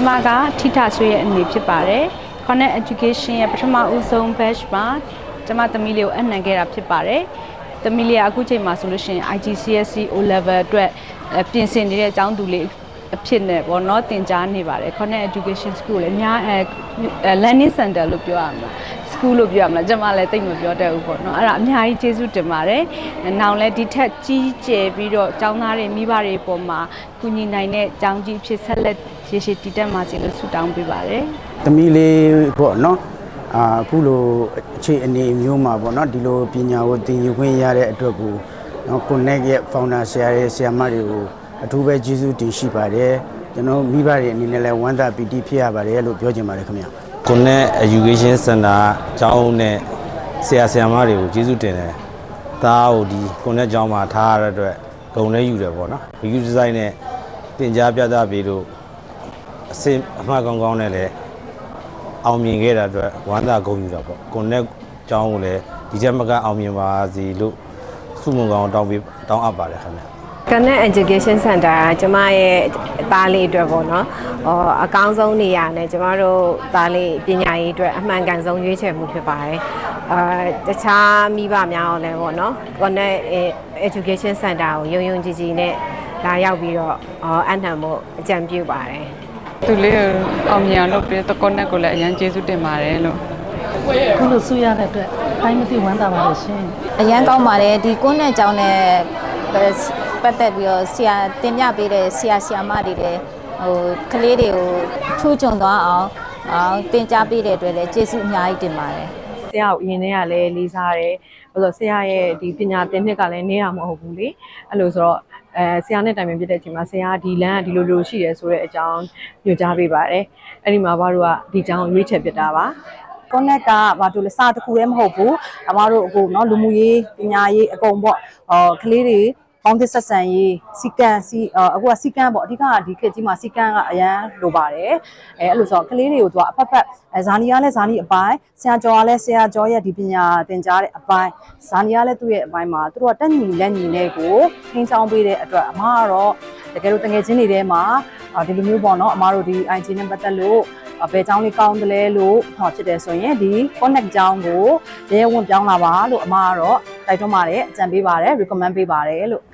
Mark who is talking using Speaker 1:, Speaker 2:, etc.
Speaker 1: မကထိထဆွေးရဲ့အနေဖြစ်ပါတယ် Connect Education ရဲ့ပထမဦးဆုံး batch မှာကျမသမီးလေးကိုအနှံခဲ့တာဖြစ်ပါတယ်သမီးလေးကအခုချိန်မှာဆိုလို့ရှိရင် IGCSE O level အတွက်ပြင်ဆင်နေတဲ့အကြောင်းသူလေးအဖြစ်နဲ့ပေါ့နော်သင်ကြားနေပါတယ် Connect Education School လည်းအများlearning center လို့ပြောရမှာ school လို့ပြောရမှာကျမလည်းတိတ်မပြောတတ်ဘူးပေါ့နော်အဲ့ဒါအများကြီးကျေးဇူးတင်ပါတယ်နောက်လည်းဒီထက်ကြီးကျယ်ပြီးတော့ကျောင်းသားတွေမိဘတွေပေါ်မှာကူညီနိုင်တဲ့ကျောင်းကြီးဖြစ်ဆက်လက်ရေရှည်တည်တက်မှာစီလို့ဆုတောင်းပေးပါတယ်
Speaker 2: သမီးလေးပေါ့နော်အခုလိုအခြေအနေမျိုးမှာပေါ့နော်ဒီလိုပညာကိုသင်ယူခွင့်ရတဲ့အတွက်ကိုနော် Connect ရဲ့ founder ဆရာရဲ့ဆရာမတွေကိုအထူးပဲကျေးဇူးတင်ရှိပါတယ်ကျွန်တော်မိဘတွေအနေနဲ့လည်းဝမ်းသာပီတိဖြစ်ရပါတယ်လို့ပြောချင်ပါတယ်ခင်ဗျာ
Speaker 3: Connect Education Center ကျောင်းနဲ့ဆရာဆရာမတွေကိုကျေးဇူးတင်တယ်သားကိုဒီ Connect ကျောင်းမှာထားရတဲ့အတွက်ဂုဏ်လည်းယူတယ်ပေါ့နော် View Design နဲ့တင်ကြားပြသပေးလို့အစအမှတ်ကောင်းကောင်းနဲ့လည်းအောင်မြင်ခဲ့တာအတွက်ဝမ်းသာဂုဏ်ယူတာပေါ့ Connect ကျောင်းကိုလည်းဒီချက်မကအောင်မြင်ပါစေလို့ဆုမွန်ကောင်းတောင်းအပ်ပါတယ်ခင်ဗျာ
Speaker 4: Connect Education Center ကကျမရဲ့သားလေးအတွက်ပေါ့နော်အကောင်းဆုံးနေရာနဲ့ကျမတို့သားလေးပညာရေးအတွက်အမှန်ကန်ဆုံးရွေးချယ်မှုဖြစ်ပါတယ်တခြားမိဘများအောင်လည်းပေါ့နော် Connect Education Center ကိုယုံကြည်နဲ့လာရောက်ပြီးတော့အနှံဖို့အကြံပြုပါတယ်
Speaker 1: သူလေးအောင်မြင်အောင်လုပ်ပြီးတော့ Connect ကိုလည်းအရင်ကျေးဇူးတင်ပါတယ်လို့
Speaker 5: ခုလိုဆုရတဲ့အတွက်တိုင်းမသိဝမ်းသာပါတယ်ရှင်
Speaker 6: အရန်ကောင်းပါတယ်ဒီကိုနဲ့ကျောင်းနဲ့ပတ်သက်ပြီးတော့ဆရာတင်ပြပေးတဲ့ဆရာဆရာမတွေလည်းကလေးတွေကိုထူးချွန်သွားအောင်တင်ကြားပေးတဲ့အတွက်လည်းကျေးဇူးအများကြီးတင်ပါတယ်
Speaker 4: ဆရာကိုအရင်တည်းကလည်းလေးစားတယ်ဘာလို့ဆရာရဲ့ဒီပညာသင်နှစ်ကလည်းနေရမဟုတ်ဘူးလေအဲ့လိုဆိုတော့ဆရာနဲ့တိုင်ပင်ပြတဲ့အချိန်မှာဆရာဒီလမ်းကဒီလိုရှိတယ်ဆိုတဲ့အကြောင်းညွှန်ကြားပေးပါတယ်အဲ့ဒီမှာဘာလို့ကဒီကျောင်းရွေးချယ်ပြတာပါ
Speaker 5: Connect ကဘာလို့လဲစာတခုလည်းမဟုတ်ဘူးအမတို့အခုเนาะလူမှုရေးပညာရေးအကုန်ပေါ့ကလေးတွေပေါင်းသစ်ဆက်ဆံရေးစီကံအခုကစီကံပေါ့အဓိကဒီခေတ်ကြီးမှာစီကံကအရန်လိုပါတယ်အဲ့လိုဆိုတော့ကလေးတွေကိုသူကအဖက်ဖက်ဇာနီကလည်းဇာနီအပိုင်းဆရာကျော်ကလည်းဆရာကျော်ရဲ့ဒီပညာသင်ကြားတဲ့အပိုင်းဇာနီကလည်းသူ့ရဲ့အပိုင်းမှာသူတို့ကတက်ညီလက်ညီနဲ့ကိုထင်းချောင်းပေးတဲ့အတွက်အမကတော့တကယ်လို့တငယ်ချင်းတွေထဲမှာဒီလိုမျိုးပေါ့နော်အမတို့ဒီ IG နဲ့ပတ်သက်လို့ဘယ်ကျောင်းလေးကောင်းတယ်လဲလို့ဖြစ်တယ်ဆိုရင်ဒီ Connect ကျောင်းကိုရဲဝင်ပြောင်းလာပါလို့အမကတော့တိုက်တွန်းပါတယ်အကြံပေးပါတယ် recommend ပေးပါတယ်လို့